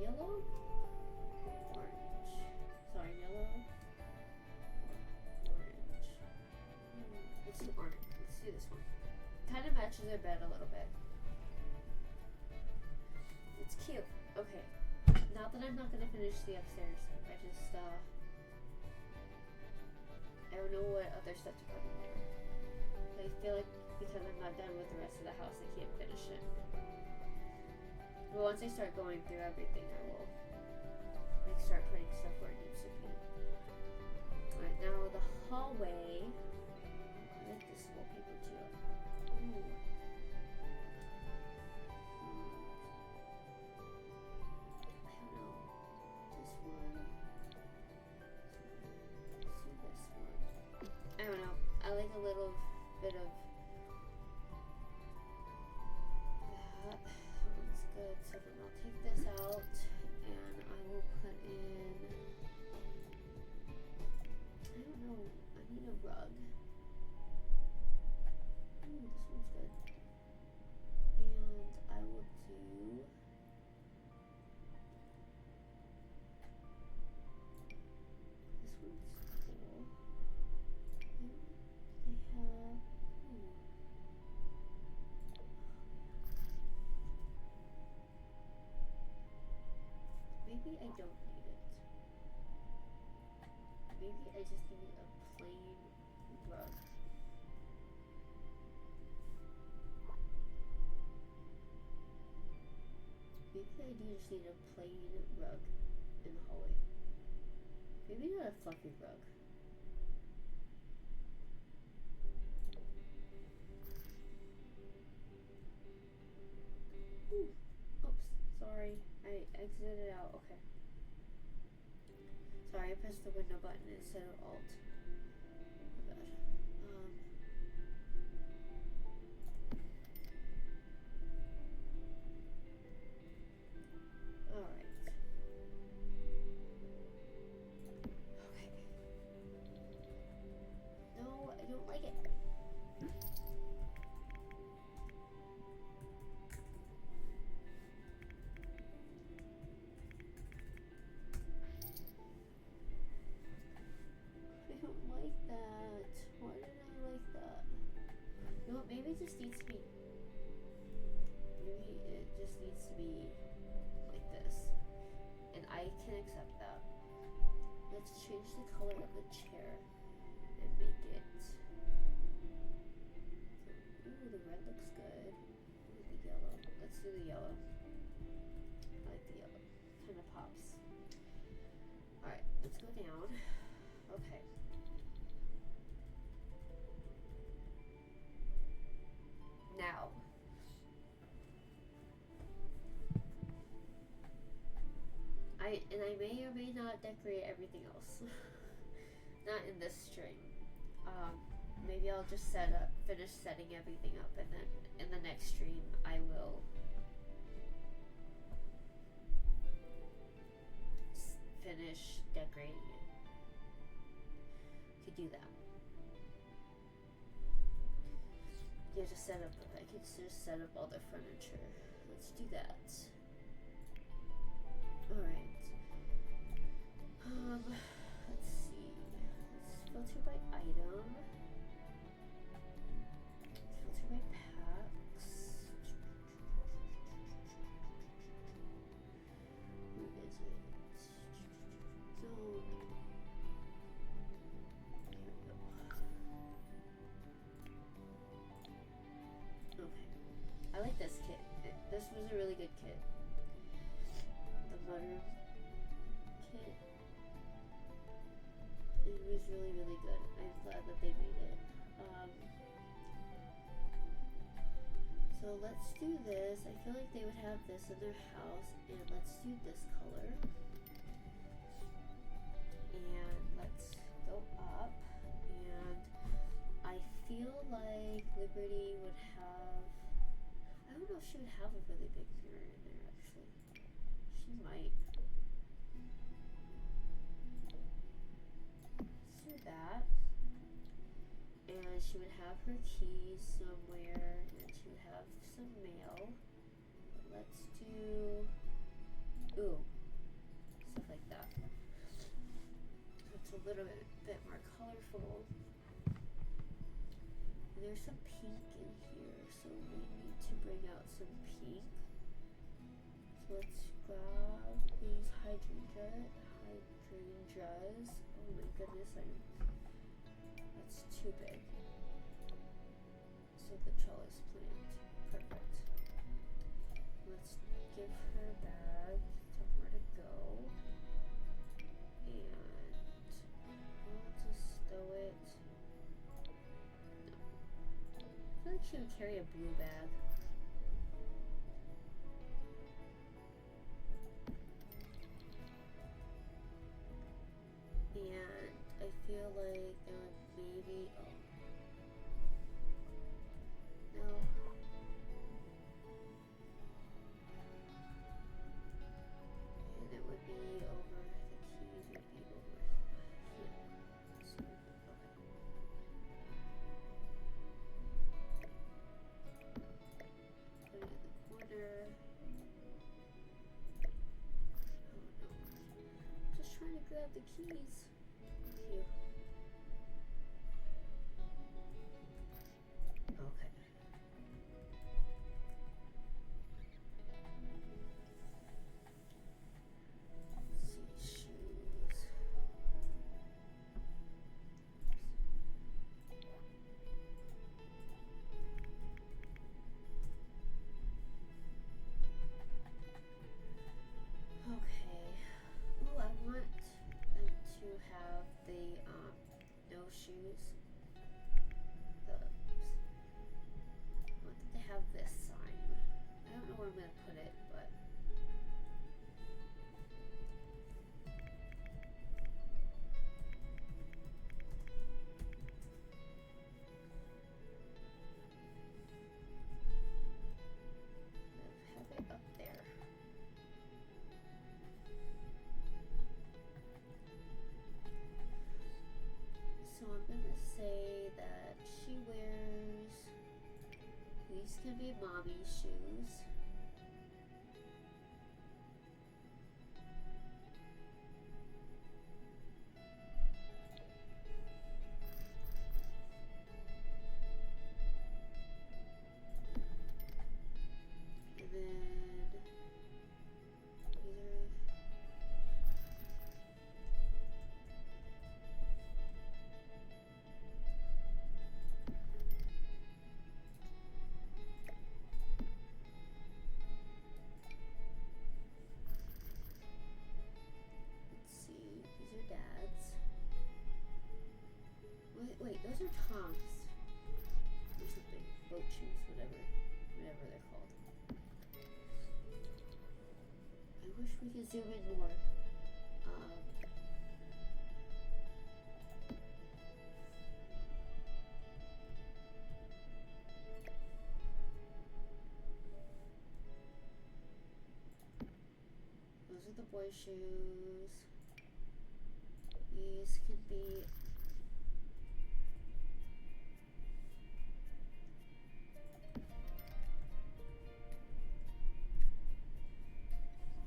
Yellow? Or orange? Sorry, yellow. Orange. Let's do orange. Let's do this one. Kind of matches their bed a little bit. It's cute. Okay. Not that I'm not gonna finish the upstairs. I just I don't know what other stuff to put in there. I feel like because I'm not done with the rest of the house, I can't finish it. But once I start going through everything, I will like start putting stuff where it needs to be. Alright, now the hallway. I like this wallpaper too. Ooh. I don't know. I like a little bit of that. That one's good. So then I'll take this out and maybe I don't need it. Maybe I just need a plain rug. Maybe I just need a plain rug in the hallway. Maybe not a fluffy rug. Ooh. Oops, sorry. I exited out. Okay. Sorry, I pressed the window button instead of Alt. Oh my god. Alright. Okay. No, I don't like it. I don't like that. Why did I like that? No, maybe it just needs to be. Maybe it just needs to be like this. And I can accept that. Let's change the color of the chair and make it. Ooh, the red looks good. Ooh, the yellow. Let's do the yellow. I like the yellow. Kind of pops. Alright, let's go down. Okay. Now. I may or may not decorate everything else. Not in this stream. Maybe I'll just finish setting everything up, and then in the next stream I will finish decorating it. Could do that. Yeah, just set up. I can just set up all the furniture. Let's do that. Alright. Let's see. Let's filter by item. Filter by packs. Who is it? Zone. Here we go. Okay. I like this kit. This was a really good kit. The mudroom kit. It was really, really good. I'm glad that they made it. So let's do this. I feel like they would have this in their house. And let's do this color. And let's go up. And I feel like Liberty would have... I don't know if she would have a really big mirror in there, actually. She might. Let's do that. And she would have her keys somewhere, and she would have some mail. Let's do, ooh, stuff like that. It's a little bit more colorful. And there's some pink in here, so we need to bring out some pink. So let's grab these hydrangeas. Oh my goodness, that's too big. So the trellis plant. Perfect. Let's give her a bag, somewhere to go. And I'll just stow it. No. I feel like she would carry a blue bag. And I feel like there would maybe, oh, no. And it would be over, the keys would be over here. So, okay. Put it in the corner. Oh no. Just trying to grab the keys. Here. Okay. can be mommy's shoes. And then these are Dad's. Wait, those are Tom's. Or something. Boat shoes, whatever they're called. I wish we could zoom in more. Those are the boys' shoes. These can be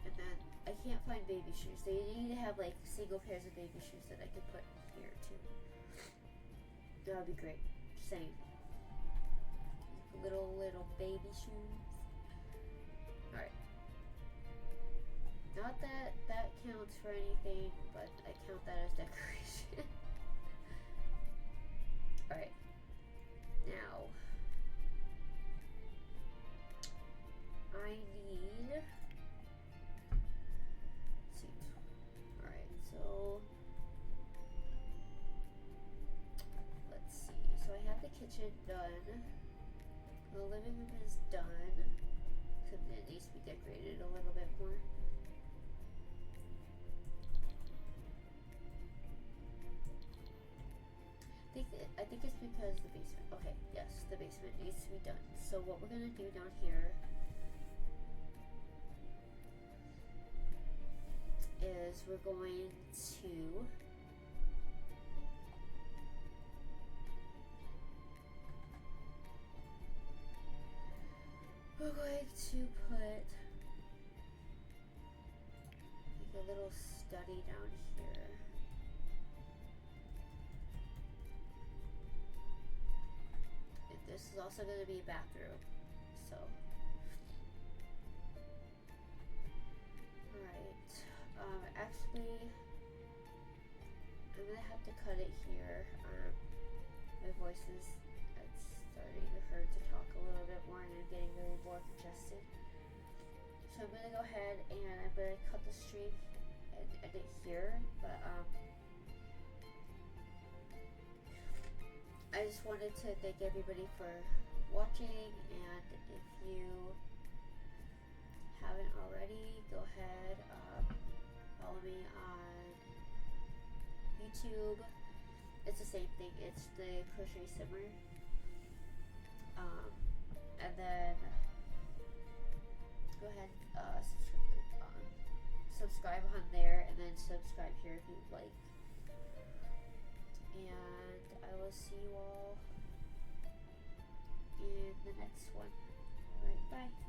and then I can't find baby shoes. They need to have like single pairs of baby shoes that I can put here too. That would be great. Same. Little baby shoes. Alright. Not that that counts for anything, but I count that as decoration. Alright. Now, I need... Let's see. Alright, so... Let's see. So I have the kitchen done. The living room is done. Except it needs to be decorated a little bit more. I think it's because the basement. Okay, yes, the basement needs to be done. So what we're gonna do down here is we're going to put like a little study down here. This is also going to be a bathroom, so. Alright, actually, I'm going to have to cut it here. My voice is starting to hurt to talk a little bit more, and I'm getting really more congested. So I'm going to go ahead and I'm going to cut the stream and end it here, but I just wanted to thank everybody for watching, and if you haven't already, go ahead, follow me on YouTube. It's the same thing, it's the Crochet Simmer. And then go ahead, subscribe on there, and then subscribe here if you'd like. And I will see you all in the next one. Alright, bye.